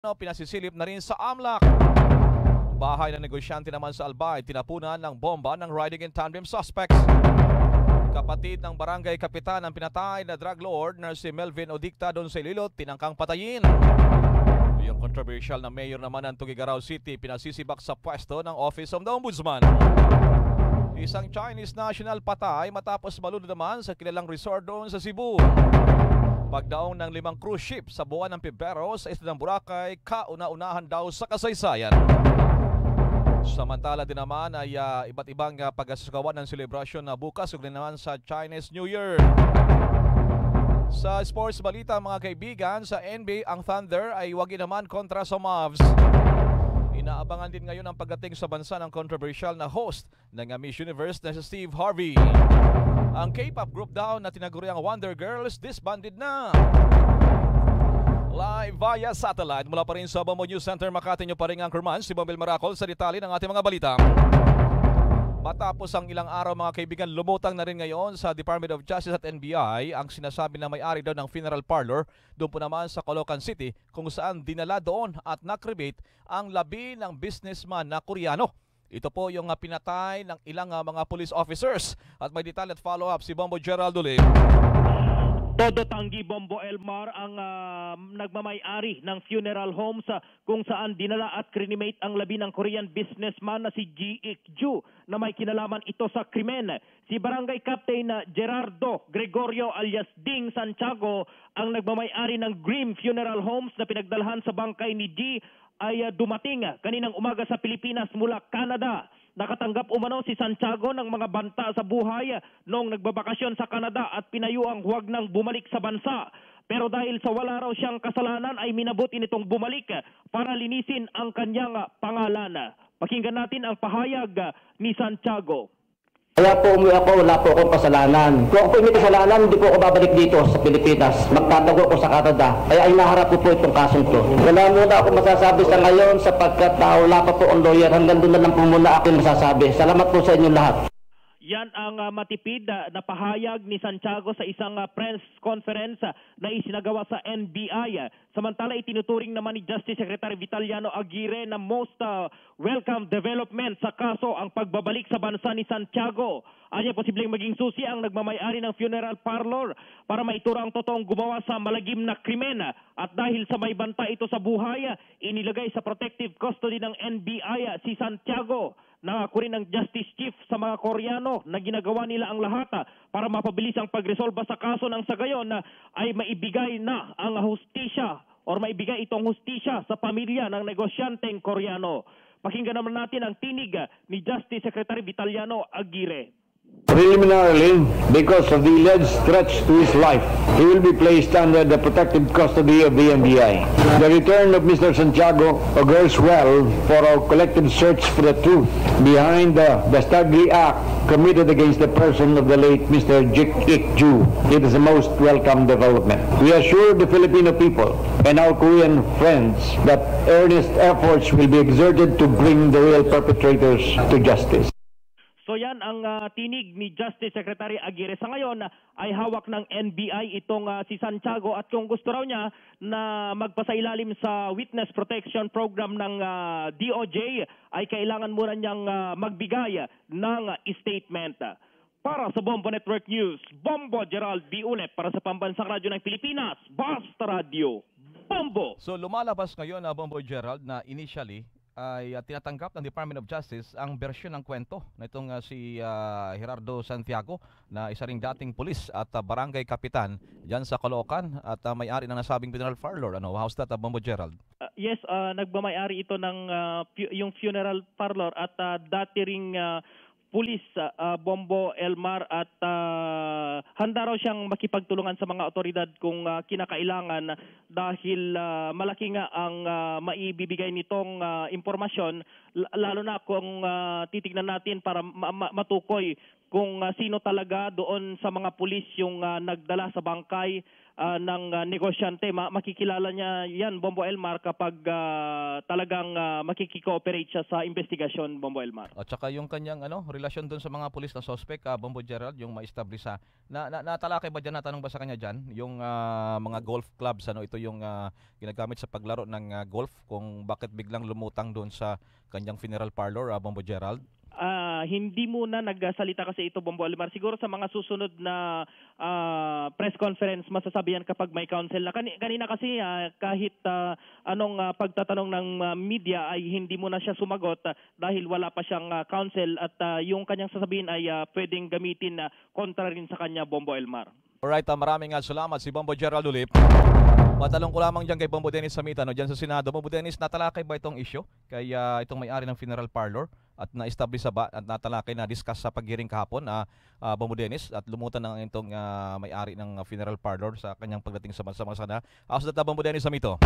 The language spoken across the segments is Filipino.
Pinasisilip na rin sa AMLAC. Bahay ng negosyante naman sa Albay, tinapunan ng bomba ng riding in tandem suspects. Kapatid ng barangay kapitan ang pinatay na drug lord na si Melvin Odicta doon sa Ililot, tinangkang patayin. Yung controversial na mayor naman ng Tuguegarao City, pinasisibak sa pwesto ng Office of the Ombudsman. Isang Chinese national patay matapos malunod naman sa kilalang resort doon sa Cebu. Pagdaong ng 5 cruise ship sa buwan ng Pebrero sa isla ng Boracay, kauna-unahan daw sa kasaysayan. Samantala din naman ay iba't ibang pag-asagawa ng selebrasyon na bukas ugnayan naman sa Chinese New Year. Sa sports balita mga kaibigan, sa NBA ang Thunder ay wagi naman kontra sa Mavs. Inaabangan din ngayon ang pagdating sa bansa ng controversial na host ng Miss Universe na si Steve Harvey. Ang K-pop group daw na tinaguriang Wonder Girls disbanded na. Live via satellite mula pa rin sa Bombo News Center Makati, nyo pa rin ang Kerman, si Bombil Maracol sa detalye ng ating mga balita. Matapos ang ilang araw mga kaibigan, lumutang na rin ngayon sa Department of Justice at NBI ang sinasabi na may-ari daw ng funeral parlor doon po naman sa Caloocan City kung saan dinala doon at nakribate ang labi ng businessman na Koreano. Ito po yung pinatay ng ilang mga police officers. At may detalye at follow-up si Bombo Gerald Ulit. Todo tanggi Bombo Elmar ang nagmamay-ari ng funeral homes kung saan dinala at cremate ang labi ng Korean businessman na si Ji Ik-ju na may kinalaman ito sa krimen. Si Barangay Captain Gerardo Gregorio alias Ding Santiago ang nagmamay-ari ng Grim Funeral Homes na pinagdalhan sa bangkay ni Ji ay dumating kaninang umaga sa Pilipinas mula Canada. Nakatanggap umano si Santiago ng mga banta sa buhay noong nagbabakasyon sa Canada at pinayuang huwag nang bumalik sa bansa. Pero dahil sa wala raw siyang kasalanan ay minabuti nitong bumalik para linisin ang kanyang pangalan. Pakinggan natin ang pahayag ni Santiago. Kaya po umuwi ako, wala po akong kasalanan. Kung ako po may kasalanan, hindi po ako babalik dito sa Pilipinas. Magtatago ko sa Canada. Kaya inaharap ko po itong kasong to. Wala muna ako masasabi sa ngayon sapagkat wala pa po ang lawyer. Hanggang doon na lang po muna aking masasabi. Salamat po sa inyo lahat. Yan ang matipid na pahayag ni Santiago sa isang press conference na isinagawa sa NBI. Samantala itinuturing naman ni Justice Secretary Vitaliano Aguirre na most welcome development sa kaso ang pagbabalik sa bansa ni Santiago. Anya posibleng maging susi ang nagmamay-ari ng funeral parlor para maitura ang totoong gumawa sa malagim na krimen. At dahil sa may banta ito sa buhay, inilagay sa protective custody ng NBI si Santiago. Nangako rin ng Justice Chief sa mga Koreano na ginagawa nila ang lahat para mapabilis ang pagresolba sa kaso ng sa gayon ay maibigay na ang hustisya o maibigay itong hustisya sa pamilya ng negosyanteng Koreano. Pakinggan naman natin ang tinig ni Justice Secretary Vitaliano Aguirre. Preliminarily, because of the alleged threats to his life, he will be placed under the protective custody of the NBI. The return of Mr. Santiago augurs well for our collective search for the truth behind the dastardly act committed against the person of the late Mr. Ji Ik-ju. It is a most welcome development. We assure the Filipino people and our Korean friends that earnest efforts will be exerted to bring the real perpetrators to justice. So yan ang tinig ni Justice Secretary Aguirre. Sa ngayon ay hawak ng NBI itong si Santiago at kung gusto raw niya na magpasailalim sa Witness Protection Program ng DOJ ay kailangan muna niyang magbigay ng statement. Para sa Bombo Network News, Bombo Gerald B. Ulet para sa Pambansang Radyo ng Pilipinas, Basta Radio, Bombo! So lumalabas ngayon na Bombo Gerald na initially ay tinatanggap ng Department of Justice ang bersyon ng kwento na itong si Gerardo Santiago na isa ring dating pulis at barangay kapitan dyan sa Caloocan at may-ari ng nasabing funeral parlor. How's that, Bombo Gerald? Yes, nagmamay-ari ito ng yung funeral parlor at dati ring pulis Bombo Elmar at handa raw siyang makipagtulungan sa mga otoridad kung kinakailangan dahil malaki nga ang maibibigay nitong impormasyon lalo na kung titignan natin para matukoy kung sino talaga doon sa mga pulis yung nagdala sa bangkay ng negosyante. Makikilala niya yan, Bombo Elmar, kapag talagang makikikooperate siya sa investigasyon, Bombo Elmar. At saka yung kanyang relasyon doon sa mga pulis na suspect, Bombo Gerald, yung ma-establish natalakay ba dyan, natanong ba sa kanya dyan, yung mga golf clubs, ito yung ginagamit sa paglaro ng golf, kung bakit biglang lumutang doon sa kanyang funeral parlor, Bombo Gerald? Hindi muna nagsalita kasi ito, Bombo Elmar. Siguro sa mga susunod na press conference masasabihan kapag may counsel na. Kanina kasi kahit anong pagtatanong ng media ay hindi muna siya sumagot dahil wala pa siyang counsel at yung kanyang sasabihin ay pwedeng gamitin kontra rin sa kanya, Bombo Elmar. Alright, maraming salamat si Bombo Gerald Ulip. Matalong ko lamang dyan kay Bombo Dennis Samita, dyan sa Senado. Bombo Dennis, natalakay ba itong issue kay itong may-ari ng funeral parlor at na-establish ba at natalakay na discuss sa pag-hearing kahapon, Bombo Dennis, at lumutan ng itong may-ari ng funeral parlor sa kanyang pagdating sa Masana. How's that, Bombo Dennis Samito?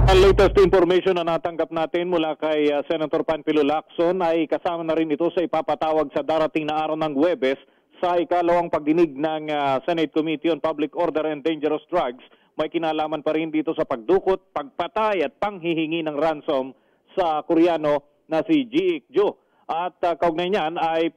Ang latest information na natanggap natin mula kay Senator Panfilo Lacson ay kasama na rin ito sa ipapatawag sa darating na araw ng Huwebes sa ikalawang pagdinig ng Senate Committee on Public Order and Dangerous Drugs. May kinalaman pa rin dito sa pagdukot, pagpatay at panghihingi ng ransom sa Koreano na si Ji Ik-jo. At kaugnay niyan ay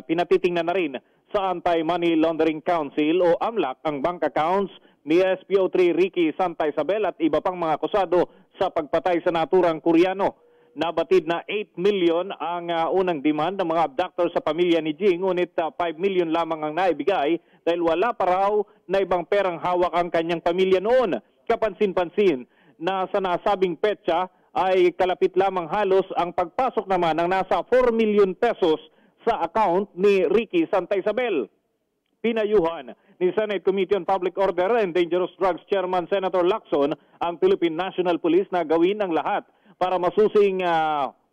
pinatitingnan na rin sa Anti-Money Laundering Council o AMLAC ang bank accounts ni SPO3 Ricky Santa Isabel at iba pang mga akusado sa pagpatay sa naturang Koreano. Nabatid na 8 million ang unang demand ng mga abductor sa pamilya ni Jing, ngunit 5 million lamang ang naibigay dahil wala pa raw na ibang perang hawak ang kanyang pamilya noon. Kapansin-pansin na sa nasabing petsa ay kalapit lamang halos ang pagpasok naman ng nasa 4 million pesos sa account ni Ricky Santa Isabel. Pinayuhan ni Senate Committee on Public Order and Dangerous Drugs Chairman Senator Lacson ang Philippine National Police na gawin ang lahat para masusing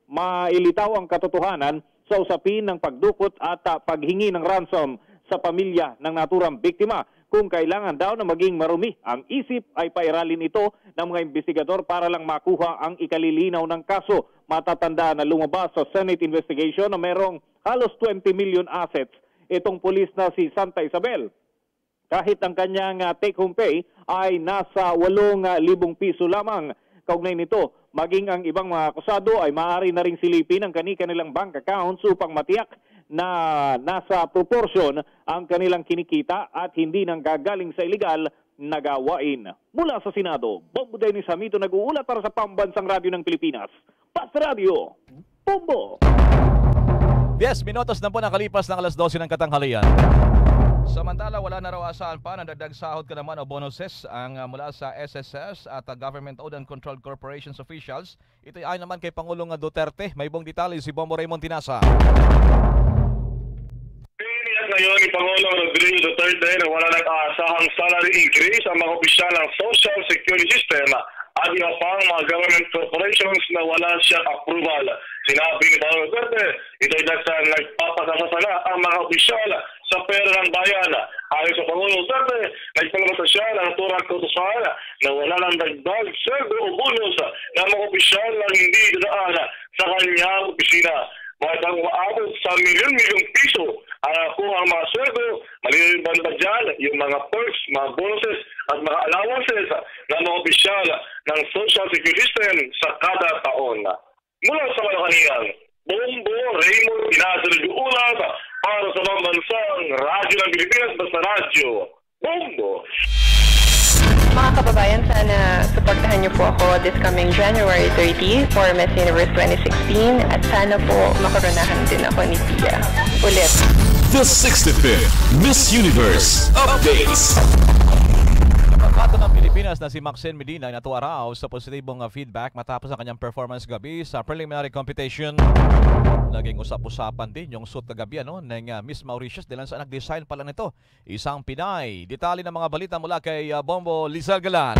mailitaw ang katotohanan sa usapin ng pagdukot at paghingi ng ransom sa pamilya ng naturang biktima. Kung kailangan daw na maging marumi ang isip, ay pairalin ito ng mga investigador para lang makuha ang ikalilinaw ng kaso. Matatanda na lumabas sa Senate investigation na merong halos 20 million assets itong pulis na si Santa Isabel. Kahit ang kanyang take-home pay ay nasa 8,000 piso lamang. Kaugnay nito, maging ang ibang mga akusado ay maaari na ring silipin ang kanilang bank accounts upang matiyak na nasa proportion ang kanilang kinikita at hindi nang gagaling sa iligal na gawain. Mula sa Senado, Bombo Dennis Samito nag-uulat para sa Pambansang Radyo ng Pilipinas. Pas Radio, Bombo! 10 minutos na po nakalipas ng alas 12 ng katanghalian. Samantala, wala na raw asahan pa na dagdag sahod ka naman o bonuses ang mula sa SSS at Government-Owned and Controlled Corporations officials. Ito ay naman kay Pangulong Duterte. May buong detalye si Bombo Raymond Tinasa. Pinilihan ngayon ni Pangulong Rodrigo Duterte na wala nang aasahang salary increase ang mga opisyal ng Social Security System at iba pang mga government corporations na wala siyang approval. Sinabi ni Pangulong Duterte, ito'y dahil sa nagpapasasala ang mga opisyal sa pera ng bayan. Ayon sa Pangulong Duterte, nagpalabas siya ng naturang kautusan na wala nang dagdag sweldo o bonus ng mga opisyal na hindi dadaan sa kanyang opisina. Bakit ang umaabot sa milyon-milyong piso ang nakuha ang mga sweldo, maliliban ba dyan yung mga perks, mga bonuses at mga allowances ng mga opisyal ng Social Security System sa kada taon. Mula sa Malacanang, Bombo Raymond Tinasa nag-uulat para sa Pambansang Radyo ng Pilipinas, basta Radyo Bombo. Mga kababayan, sana supportahan niyo po ako this coming January 30 for Miss Universe 2016 at sana po makoronahan din ako ni Pia. Ulit. The 65th Miss Universe Updates. Kato ng Pilipinas na si Maxine Medina ay natuwa raw sa positibong feedback matapos ang kanyang performance gabi sa preliminary competition. Naging usap-usapan din yung suit kagabi ng Miss Mauritius dahil sa nag-design pala nito, isang Pinay. Detalye ng mga balita mula kay Bombo Lizal Galan.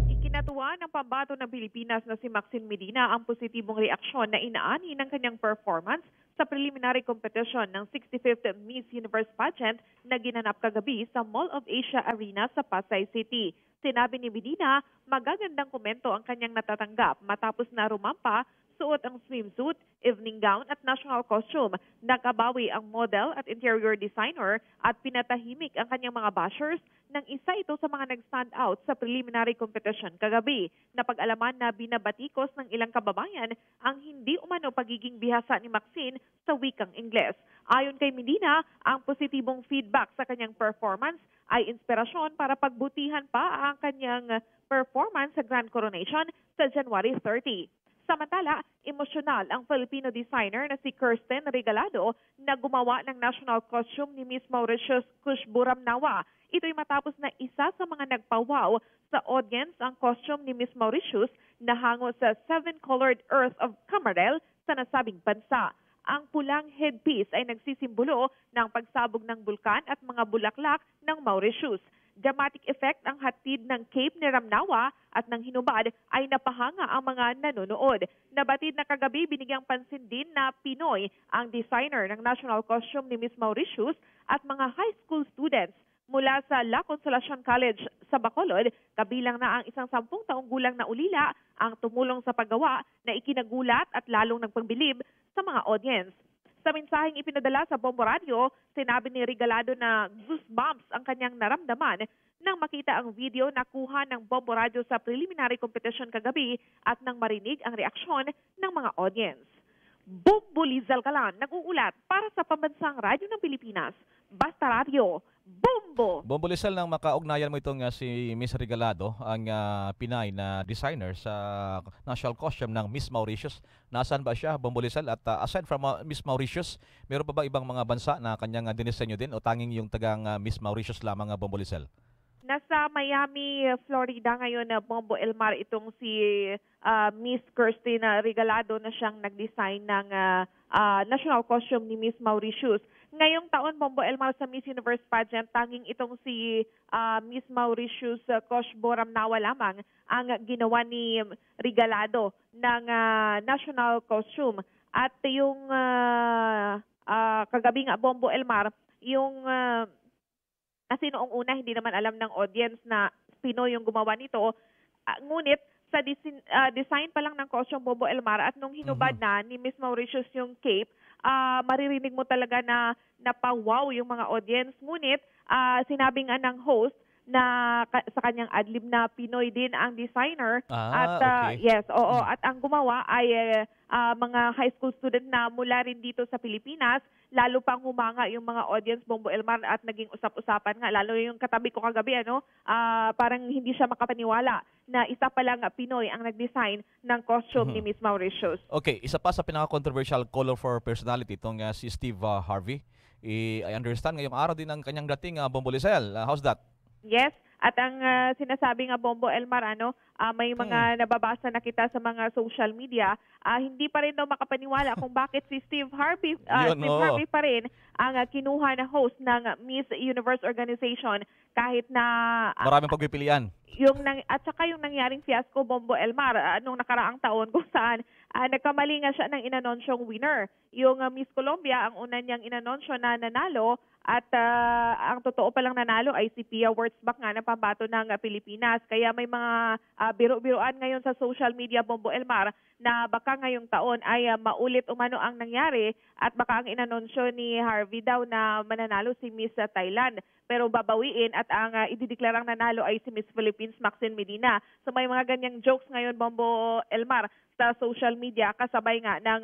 Ikinatuwa ng pambato ng Pilipinas na si Maxine Medina ang positibong reaksyon na inaani ng kanyang performance sa preliminary competition ng 65th Miss Universe pageant na ginanap kagabi sa Mall of Asia Arena sa Pasay City. Sinabi ni Medina, magagandang komento ang kanyang natatanggap matapos na rumampa suot ang swimsuit, evening gown at national costume. Nakabawi ang model at interior designer at pinatahimik ang kanyang mga bashers nang isa ito sa mga nag-stand out sa preliminary competition kagabi. Napag-alaman na binabatikos ng ilang kababayan ang hindi umano pagiging bihasa ni Maxine sa wikang Ingles. Ayon kay Medina, ang positibong feedback sa kanyang performance ay inspirasyon para pagbutihan pa ang kanyang performance sa Grand Coronation sa January 30. Samantala, emosyonal ang Filipino designer na si Kirsten Regalado na gumawa ng national costume ni Miss Mauritius Kushburam Nawa. Ito'y matapos na isa sa mga nagpawaw sa audience ang costume ni Miss Mauritius na hango sa 7-colored earth of Camarel sa nasabing bansa. Ang pulang headpiece ay nagsisimbolo ng pagsabog ng bulkan at mga bulaklak ng Mauritius. Dramatic effect ang hatid ng cape ni Ramnawa at ng hinubad ay napahanga ang mga nanonood. Nabatid na kagabi binigyang pansin din na Pinoy ang designer ng national costume ni Miss Mauritius at mga high school students mula sa La Consolacion College sa Bacolod, kabilang na ang isang 10 taong gulang na ulila ang tumulong sa paggawa na ikinagulat at lalong nagpagbilib sa mga audience. Sa mensaheng ipinadala sa Bombo Radio, sinabi ni Regalado na goosebumps ang kanyang naramdaman nang makita ang video na kuha ng Bombo Radio sa preliminary competition kagabi at nang marinig ang reaksyon ng mga audience. Bombo Lizal Galan, nag-uulat para sa Pambansang Radyo ng Pilipinas. Basta Radio, Bombo! Bombo Lizal, nang makaugnayan mo itong si Miss Regalado, ang Pinay na designer sa national costume ng Miss Mauritius. Nasaan ba siya, Bombo Lizal? At aside from Miss Mauritius, meron pa ba ibang mga bansa na kanyang dinisenyo din o tanging yung tagang Miss Mauritius lamang, Bombo Lizal? Nasa Miami, Florida ngayon na Bombo Elmar itong si Miss Kirsten Regalado na siyang nag-design ng national costume ni Miss Mauritius. Ngayong taon, Bombo Elmar, sa Miss Universe pageant, tanging itong si Miss Mauritius Kushburam Nawa lamang ang ginawa ni Regalado ng national costume. At yung kagabi nga, Bombo Elmar, yung kasi noong una hindi naman alam ng audience na Pinoy yung gumawa nito. Ngunit sa design pa lang ng costume, Bombo Elmar, at nung hinubad na ni Miss Mauritius yung cape, maririnig mo talaga na napawaw yung mga audience. Ngunit sinabi nga ng host na sa kanyang adlib na Pinoy din ang designer. At okay. Yes, oo. At ang gumawa ay mga high school student na mula rin dito sa Pilipinas. Lalo pang humanga yung mga audience, Bombo Elmar, at naging usap-usapan nga. Lalo yung katabi ko kagabi, parang hindi siya makapaniwala na isa pa lang Pinoy ang nag-design ng costume ni Miss Mauritius. Okay, isa pa sa pinaka-controversial color for personality itong si Steve Harvey. I understand ngayong araw din ang kanyang dating, Bombo Lizal. How's that? Yes, at ang sinasabi nga, Bombo Elmar, may mga nababasa na kita sa mga social media, hindi pa rin daw makapaniwala kung bakit si Steve Harvey Harvey pa rin ang kinuha na host ng Miss Universe organization kahit na maraming pagpipilian. At saka yung nangyaring fiasco, Bombo Elmar, nung nakaraang taon kung saan nagkamali nga siya ng inanonsyong winner. Yung Miss Colombia, ang una niyang inanonsyo na nanalo, at ang totoo palang nanalo ay si Pia Wurtzbach nga ng pambato ng Pilipinas. Kaya may mga biro-biroan ngayon sa social media, Bombo Elmar, na baka ngayong taon ay maulit umano ang nangyari at baka ang inanonsyo ni Harvey daw na mananalo si Miss Thailand. Pero babawiin at ang idideklarang nanalo ay si Miss Philippines Maxine Medina. So may mga ganyang jokes ngayon, Bombo Elmar, sa social media kasabay nga ng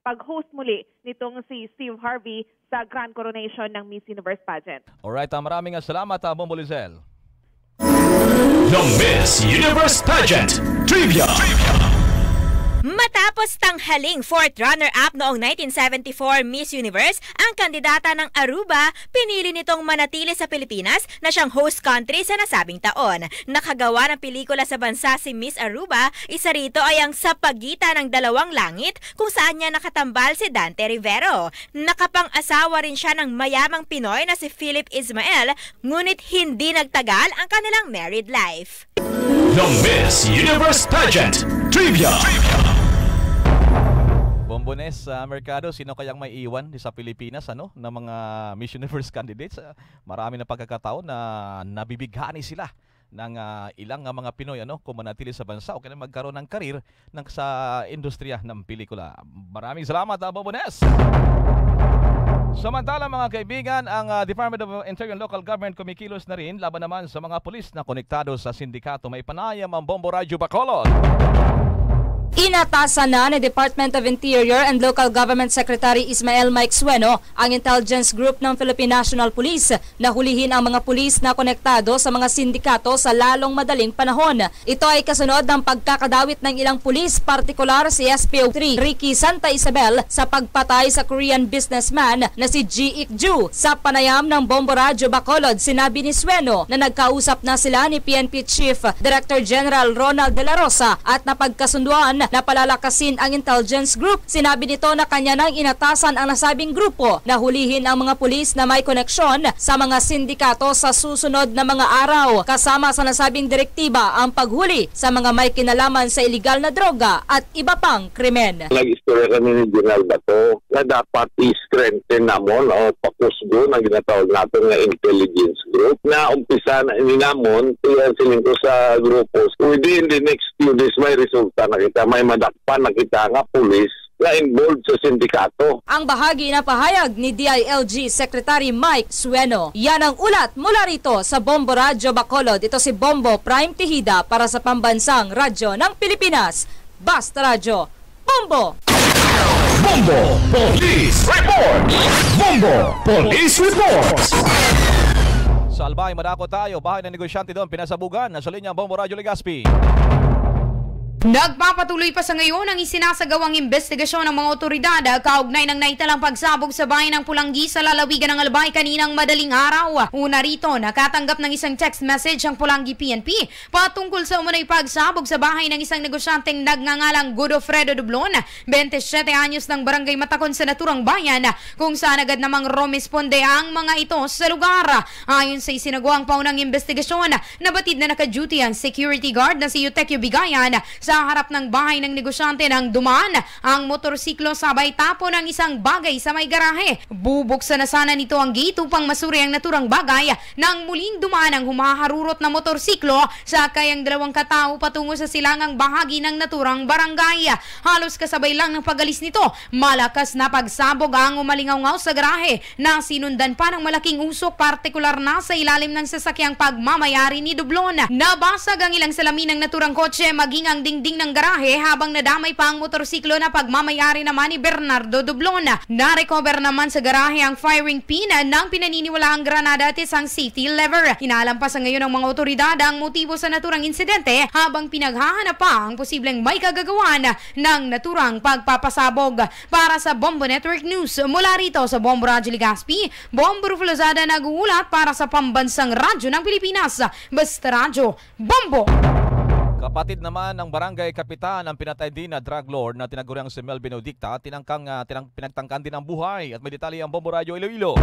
pag-host muli nitong si Steve Harvey sa Grand Coronation ng Miss Universe pageant. Alright, maraming salamat, Bombo Lizal. The Miss Universe Pageant Trivia. Matapos tanghaling fourth runner-up noong 1974 Miss Universe, ang kandidata ng Aruba, pinili nitong manatili sa Pilipinas na siyang host country sa nasabing taon. Nakagawa ng pelikula sa bansa si Miss Aruba, isa rito ay ang Sa Pagitan ng Dalawang Langit kung saan niya nakatambal si Dante Rivero. Nakapang-asawa rin siya ng mayamang Pinoy na si Philip Ismael, ngunit hindi nagtagal ang kanilang married life. The Miss Universe Pageant Trivia. Bombones sa merkado, sino kayang may iwan sa Pilipinas ng mga Miss Universe candidates? Marami na pagkakataon na nabibighani sila ng ilang mga Pinoy kung manatili sa bansa o kaya magkaroon ng karir sa industriya ng pelikula. Maraming salamat, Bobones! Samantala mga kaibigan, ang Department of Interior and Local Government kumikilos na rin laban naman sa mga pulis na konektado sa sindikato. May panayam ang Bombo Radyo Bacolod. Inatasan na ni Department of Interior and Local Government Secretary Ismael Mike Sueno ang intelligence group ng Philippine National Police na hulihin ang mga pulis na konektado sa mga sindikato sa lalong madaling panahon. Ito ay kasunod ng pagkakadawit ng ilang pulis, partikular si SPO3 Ricky Santa Isabel sa pagpatay sa Korean businessman na si Ji Ik-ju. Sa panayam ng Bombo Radyo Bacolod, sinabi ni Sueno na nagkausap na sila ni PNP Chief Director General Ronald De La Rosa at napagkasunduan na palalakasin ang intelligence group. Sinabi nito na kanya nang inatasan ang nasabing grupo na hulihin ang mga pulis na may koneksyon sa mga sindikato sa susunod na mga araw. Kasama sa nasabing direktiba ang paghuli sa mga may kinalaman sa iligal na droga at iba pang krimen. Nag-istorya kami ni General Bato na dapat i-strengthen namon o pakusgo na ginatawag natin na intelligence group na umpisa na ininamon tuyan siling ko sa grupos. Within the next few days may resulta na kita, may madakpan na kita nga pulis na involved sa sindikato. Ang bahagi na pahayag ni DILG Secretary Mike Sueno. Yan ang ulat mula rito sa Bombo Radyo Bacolod. Ito si Bombo Prime Tihida para sa Pambansang Radyo ng Pilipinas. Basta Radyo, Bombo! Bombo Police Report! Bombo Police Report! Sa Albay, madako tayo. Bahay ng negosyante doon, pinasabugan. Nasa linya Bombo Radyo Legazpi. Nagpapatuloy pa sa ngayon ang isinasagawang investigasyon ng mga otoridad kaugnay ng naitalang pagsabog sa bayan ng Pulanggi sa lalawigan ng Albay kaninang madaling araw. Una rito, nakatanggap ng isang text message ang Pulanggi PNP patungkol sa umunay pagsabog sa bahay ng isang negosyanteng nagngangalang Godofredo Dublon, 27 anyos ng barangay Matakon sa naturang bayan, kung saan agad namang rumisponde ang mga ito sa lugar. Ayon sa isinagawang paunang investigasyon, nabatid na naka-duty ang security guard na si Eutequio Bigayan sa harap ng bahay ng negosyante nang dumaan ang motorsiklo sabay tapo ng isang bagay sa may garahe. Bubuksan na sana nito ang gate upang masuri ang naturang bagay nang muling dumaan ang humaharurot na motorsiklo sakay ang dalawang katao patungo sa silangang bahagi ng naturang barangay. Halos kasabay lang ng pagalis nito, malakas na pagsabog ang umalingaw-ngaw sa garahe na sinundan pa ng malaking usok, partikular na sa ilalim ng sasakyang pagmamayari ni Dublon. Nabasag ang ilang salamin ng naturang kotse maging ang dingding ng garahe habang nadamay pa ang motorsiklo na pagmamayari naman ni Bernardo Dublon. Na-recover naman sa garahe ang firing pin ng pinaniniwalaang granada at isang safety lever. Inalampas ngayon ng mga otoridad ang motibo sa naturang insidente habang pinaghahanap pa ang posibleng may kagagawan ng naturang pagpapasabog. Para sa Bombo Network News, mula rito sa Bombo Radyo Legazpi, Bombo Ruflozada nag-uulat para sa Pambansang Radyo ng Pilipinas. Basta Radyo, Bombo! Kapatid naman ng barangay kapitan ang pinatay din na drug lord na tinaguriang si Melvin Odicta, pinagtangkan din ang buhay at may detalye ang Bombo Radyo Iloilo.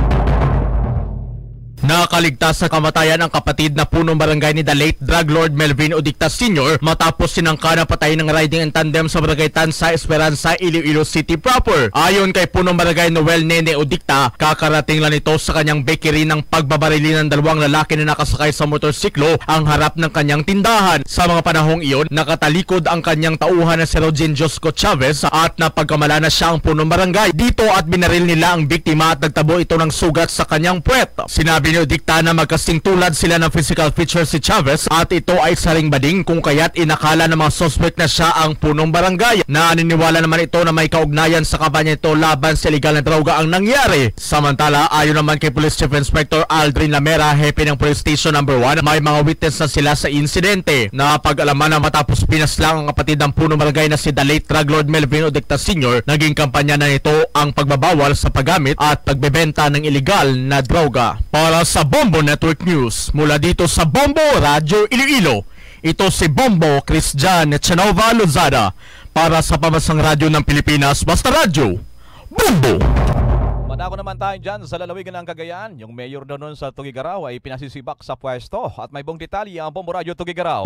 Nakaligtas sa kamatayan ang kapatid na punong barangay ni the late drug lord Melvin Odicta Sr. matapos sinangka na patay ng riding in tandem sa barangay Tansa, Esperanza, Iloilo City proper. Ayon kay punong barangay Noel Nene Odicta, kakarating lang ito sa kanyang bakery ng pagbabarili ng dalawang lalaki na nakasakay sa motorsiklo ang harap ng kanyang tindahan. Sa mga panahong iyon, nakatalikod ang kanyang tauhan na si Rogen Josco Chavez at napagkamala na siya ang punong barangay dito at binaril nila ang biktima at nagtabo ito ng sugat sa kanyang puwet. Sinabi ni Odicta na magkasing tulad sila ng physical feature si Chavez at ito ay saring bading kung kaya't inakala ng mga suspect na siya ang punong barangay. Naniniwala naman ito na may kaugnayan sa kampanya ito laban sa illegal na droga ang nangyari. Samantala, ayon naman kay Police Chief Inspector Aldrin Lamera, hepe ng Police Station No. 1, may mga witness na sila sa insidente. Napag-alaman na matapos pinaslang ang kapatid ng punong barangay na si the late drug lord Melvin Odicta Sr., naging kampanya na ito ang pagbabawal sa paggamit at pagbebenta ng illegal na droga. Para sa Bombo Network News, mula dito sa Bombo Radyo Iloilo, ito si Bombo Christian Echanova Lozada para sa Pambansang Radyo ng Pilipinas, Basta Radyo, Bombo! Manako naman tayo dyan sa lalawigan ng Cagayan. Yung mayor doon sa Tugigaraw ay pinasisibak sa pwesto at may buong detalye ang Bombo Radyo Tugigaraw.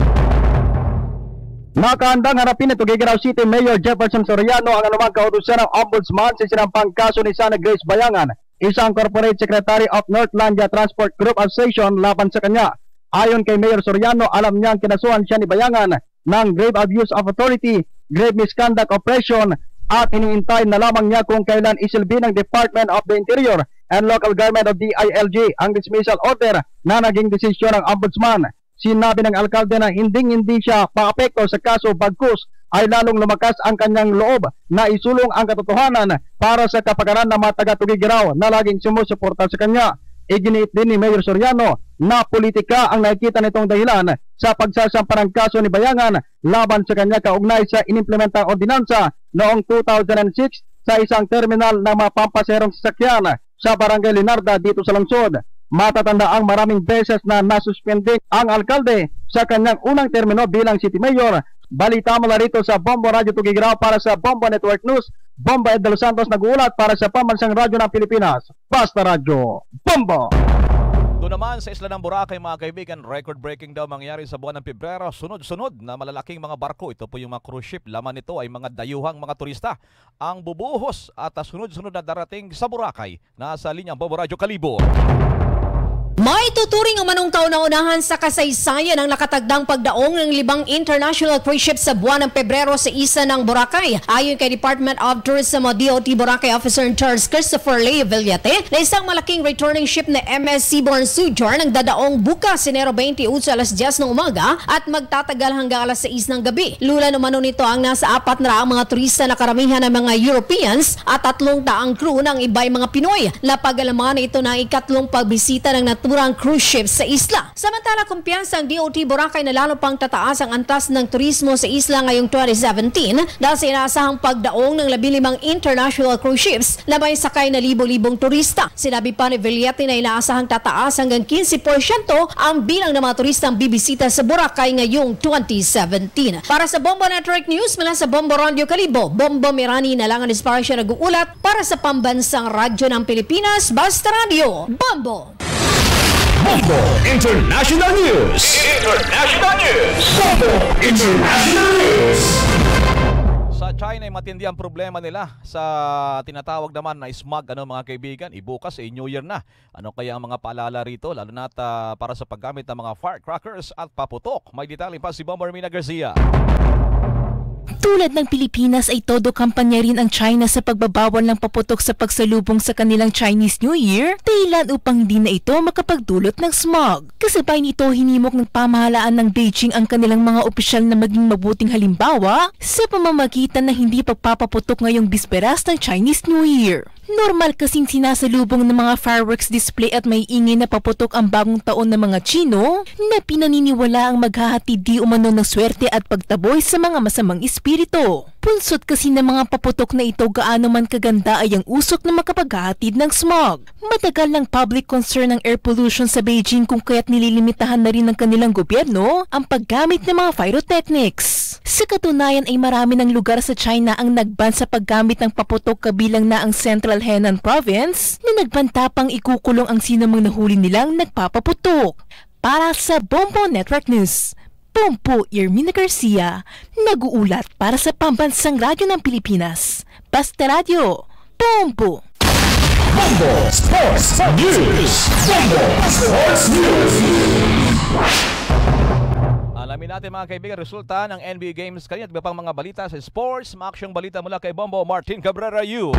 Nakahandang harapin ni Tugigaraw City Mayor Jefferson Soriano ang anumang kautusan ng Ombudsman sa sinampang kaso ni Sana Grace Bayangan, isang corporate secretary of Northlandia Transport Group Association laban sa kanya. Ayon kay Mayor Soriano, alam niyang kinasuhan siya ni Bayangan ng grave abuse of authority, grave misconduct oppression at hinihintay na lamang niya kung kailan isilbi ng Department of the Interior and Local Government of DILG ang dismissal order na naging desisyon ng Ombudsman. Sinabi ng alkalde na hindi siya paapekto sa kaso, bagkus ay lalong lumakas ang kanyang loob na isulong ang katotohanan para sa kapakanan ng mga taga-Tugigaraw na laging sumusuporta sa kanya. Iginiit din ni Mayor Soriano na politika ang nakikita nitong dahilan sa pagsasampa ng kaso ni Bayangan laban sa kanya kaugnay sa inimplementang ordinansa noong 2006 sa isang terminal ng mga pampaserong sasakyan sa Barangay Linarda dito sa lungsod. Matatanda ang maraming beses na nasuspending ang alkalde sa kanyang unang termino bilang city mayor. Balita mula rito sa Bombo Radio Tugigaraw para sa Bombo Network News. Bombo Ed de los Santos nag-uulat para sa Pambansang Radyo ng Pilipinas. Basta Radyo, Bombo! Doon naman sa isla ng Boracay, mga kaibigan, record-breaking daw mangyari sa buwan ng Pebrero. Sunod-sunod na malalaking mga barko. Ito po yung mga cruise ship. Laman nito ay mga dayuhang mga turista ang bubuhos at sunod-sunod na darating sa Boracay. Nasa linyang Bombo Radio Kalibo. May tuturing umanong kauna-unahan sa kasaysayan ang nakatagdang pagdaong ng 5 international cruise ships sa buwan ng Pebrero sa isla ng Boracay. Ayon kay Department of Tourism o DOT Boracay Officer in Charge Christopher Leo Villate, na isang malaking returning ship na MS Seabourn Sojourn ang dadaong bukas Enero 28 alas 10 ng umaga at magtatagal hanggang alas 6 ng gabi. Lulan umano nito ang nasa 400 mga turista na karamihan ng mga Europeans at 300 crew ng iba'y mga Pinoy. Napag-alaman ito na ikatlong pagbisita ng naturang cruise ships sa isla. Samantala, kumpiyansa ang DOT Boracay na lalo pang tataas ang antas ng turismo sa isla ngayong 2017 dahil sa inaasahang pagdaong ng 15 international cruise ships na may sakay na libo-libong turista. Sinabi pa ni Villate na inaasahang tataas hanggang 15% ang bilang ng mga turistang bibisita sa Boracay ngayong 2017. Para sa Bombo Network News, mula sa Bombo Radio Kalibo, Bombo Mirani na lang ang inspiration nag-uulat para sa Pambansang Radyo ng Pilipinas, Basta Radio, Bombo! Bombo International News. International News. Bombo International News. Sa China ay matindi ang problema nila sa tinatawag naman na smog, mga kaibigan. Ibukas New Year na. Ano kaya ang mga paalala rito, lalo na para sa paggamit ng mga firecrackers at paputok? May detalye pa si Bomber Mina Garcia. Tulad ng Pilipinas ay todo kampanya rin ang China sa pagbabawal ng paputok sa pagsalubong sa kanilang Chinese New Year, dahilan upang hindi na ito makapagdulot ng smog. Kasabay nito, hinimok ng pamahalaan ng Beijing ang kanilang mga opisyal na maging mabuting halimbawa sa pamamagitan na hindi pagpapaputok ngayong bisperas ng Chinese New Year. Normal kasing sinasalubong ng mga fireworks display at may ingay na paputok ang bagong taon ng mga Chino na pinaniniwala ang maghahatid di umano ng swerte at pagtaboy sa mga masamang espiritu. Pulsot kasi ng mga paputok na ito gaano man kaganda ay ang usok na makapaghahatid ng smog. Matagal ng public concern ng air pollution sa Beijing kung kaya't nililimitahan na rin ng kanilang gobyerno ang paggamit ng mga pyrotechnics. Sa katunayan ay marami ng lugar sa China ang nagban sa paggamit ng paputok, kabilang na ang Central Henan Province na nagbanta pang ikukulong ang sinumang nahuli nilang nagpapaputok. Para sa Bombo Network News, Bombo Irmina Garcia, nag-uulat para sa Pambansang Radyo ng Pilipinas. Basta Radio, Bombo! Bombo Sports News! Bombo Sports News! Alamin natin, mga kaibigan, resulta ng NBA Games kanina at iba pang mga balita sa sports. Maaksyong balita mula kay Bombo Martin Cabrera Yu.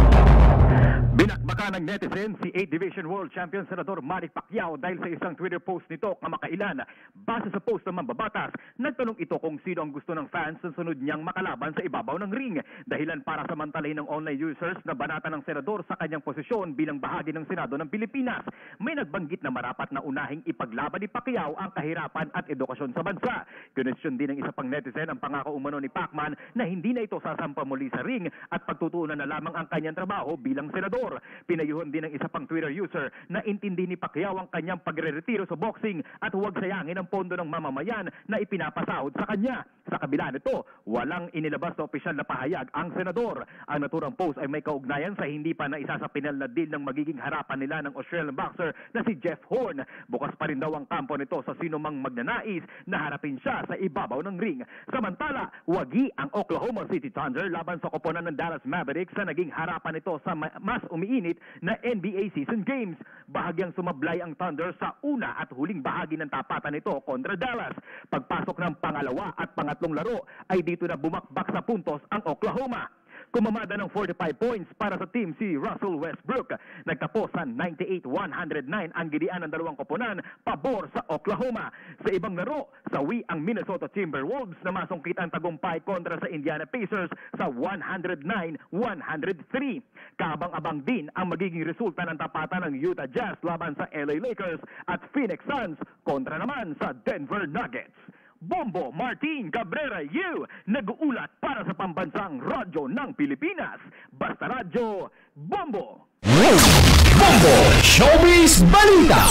Binakbakan ng netizen si 8 Division World Champion Senador Manny Pacquiao dahil sa isang Twitter post nito kamakailan. Base sa post ng mambabatas, nagtanong ito kung sino ang gusto ng fans na sunod niyang makalaban sa ibabaw ng ring. Dahilan para samantalahin ng online users na banata ng senador sa kanyang posisyon bilang bahagi ng Senado ng Pilipinas. May nagbanggit na marapat na unahing ipaglaban ni Pacquiao ang kahirapan at edukasyon sa bansa. Kinwestiyon din ng isa pang netizen ang pangako umano ni Pacman na hindi na ito sasampa muli sa ring at pagtutuunan na lamang ang kanyang trabaho bilang senador. Pinayuhan din ng isa pang Twitter user na intindi ni Pacquiao ang kanyang pagre-retiro sa boxing at huwag sayangin ang pondo ng mamamayan na ipinapasahod sa kanya. Sa kabila nito, walang inilabas na opisyal na pahayag ang senador. Ang naturang post ay may kaugnayan sa hindi pa na isasapinal na deal ng magiging harapan nila ng Australian boxer na si Jeff Horn. Bukas pa rin daw ang kampo nito sa sino mang magnanais na harapin siya sa ibabaw ng ring. Samantala, wagi ang Oklahoma City Thunder laban sa koponan ng Dallas Mavericks sa naging harapan nito sa mas umiinit na NBA season games. Bahagyang sumablay ang Thunder sa una at huling bahagi ng tapatan nito kontra Dallas. Pagpasok ng pangalawa at pangatlong laro ay dito na bumakbak sa puntos ang Oklahoma. Kumamada ng 45 points para sa team si Russell Westbrook. Nagtapos sa 98-109 ang gidian ng dalawang koponan pabor sa Oklahoma. Sa ibang laro, sawi ang Minnesota Timberwolves na masungkit ang tagumpay kontra sa Indiana Pacers sa 109-103. Kaabang-abang din ang magiging resulta ng tapatan ng Utah Jazz laban sa LA Lakers at Phoenix Suns kontra naman sa Denver Nuggets. Bombo Martin Cabrera Yu, nag-uulat para sa pambansang radyo ng Pilipinas. Basta Radyo, Bombo! Bombo Showbiz Balita!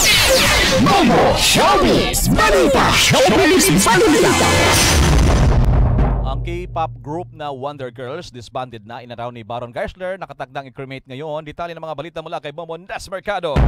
Bombo Showbiz Balita! Showbiz Balita! Ang K-pop group na Wonder Girls disbanded na inaraw ni Baron Geisler, nakatagdang i-cremate ngayon. Detalye ng mga balita mula kay Bombo Nes Mercado.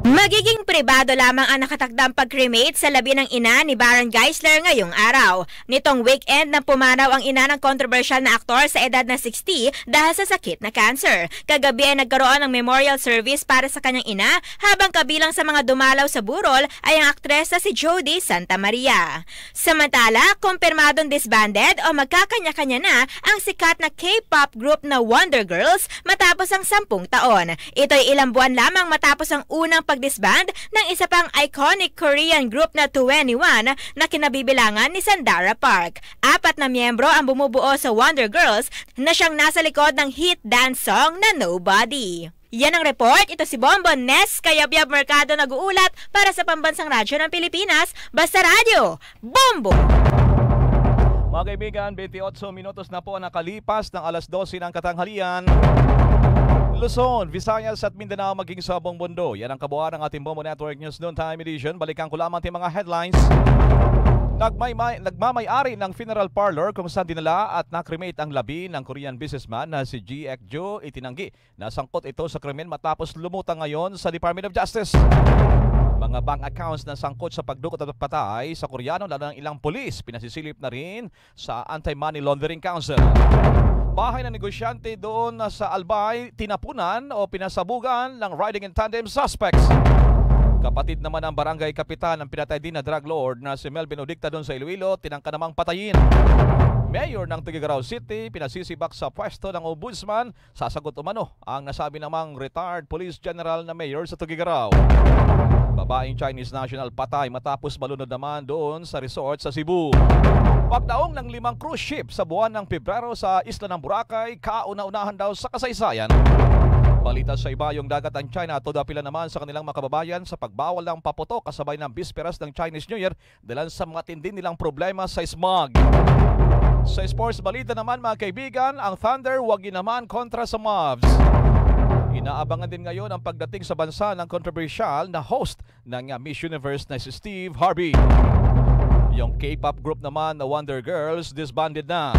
Magiging pribado lamang ang nakatakdang pag-cremate sa labi ng ina ni Baron Geisler ngayong araw. Nitong weekend na pumanaw ang ina ng kontrobersyal na aktor sa edad na 60 dahil sa sakit na cancer. Kagabi ay nagkaroon ng memorial service para sa kanyang ina, habang kabilang sa mga dumalaw sa burol ay ang aktres na si Jody Santa Maria. Samantala, kumpirmadong disbanded o magkakanya-kanya na ang sikat na K-pop group na Wonder Girls matapos ang 10 taon. Ito'y ilang buwan lamang matapos ang unang pag-disband ng isa pang iconic Korean group na 21 na kinabibilangan ni Sandara Park. 4 na miyembro ang bumubuo sa Wonder Girls na siyang nasa likod ng hit dance song na Nobody. Yan ang report. Ito si Bombo Nes Cayabyab Mercado nag-uulat para sa Pambansang Radyo ng Pilipinas. Basta Radyo, Bombo! Mga kaibigan, 28 minutos na po nakalipas ng alas 12 ng katanghalian. Luzon, Visayas at Mindanao maging sa buong mundo. Yan ang kabuuan ng ating Bombo Network News Noontime Edition. Balikan ko lamang ating mga headlines. Nagmamay-ari ng funeral parlor kung saan dinala at nakremate ang labi ng Korean businessman na si Ji Ek-jo. Itinanggi na sangkot ito sa krimen matapos lumutang ngayon sa Department of Justice. Mga bank accounts na sangkot sa pagdukot at patay sa Koreano, lalo ng ilang pulis, pinasisilip na rin sa Anti-Money Laundering Council. Bahay ng negosyante doon sa Albay, tinapunan o pinasabugan ng riding in tandem suspects. Kapatid naman ng barangay kapitan ng pinatay din na drug lord na si Melvin Udicta doon sa Iloilo, tinangka namang patayin. Mayor ng Tuguegarao City, pinasisibak sa pwesto ng ombudsman, sasagot umano ang nasabi namang retired police general na mayor sa Tuguegarao. Babaeng Chinese national patay matapos malunod naman doon sa resort sa Cebu. Pagdaong ng 5 cruise ship sa buwan ng Pebrero sa isla ng Boracay, kauna-unahan daw sa kasaysayan. Balita sa iba, yung dagat ng China, todo apila naman sa kanilang mga kababayan sa pagbawal ng paputok kasabay ng bisperas ng Chinese New Year dahil sa matindi nilang problema sa smog. Sa sports balita naman mga kaibigan, ang Thunder wag naman kontra sa Mavs. Inaabangan din ngayon ang pagdating sa bansa ng kontrobersyal na host ng Miss Universe na si Steve Harvey. Yung K-pop group naman na Wonder Girls disbanded na.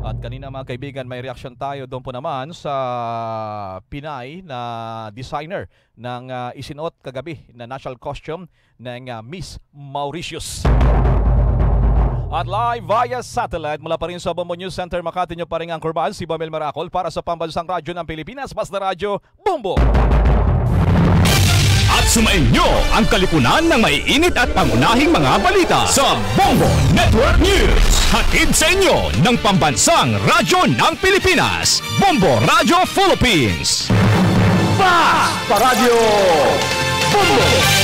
At kanina mga kaibigan, may reaksyon tayo doon po naman sa Pinay na designer ng isinuot kagabi na national costume ng Miss Mauritius. At live via satellite mula pa rin sa Bombo News Center Makati nyo pa rin ang kurban si Bamel Maracol para sa Pambansang Radyo ng Pilipinas. Basta Radyo, Bombo! At sumain nyo ang kalipunan ng maiinit at pangunahing mga balita sa Bombo Network News. Hatid sa inyo ng Pambansang Radyo ng Pilipinas, Bombo Radio Philippines. Basta Radyo, Bombo!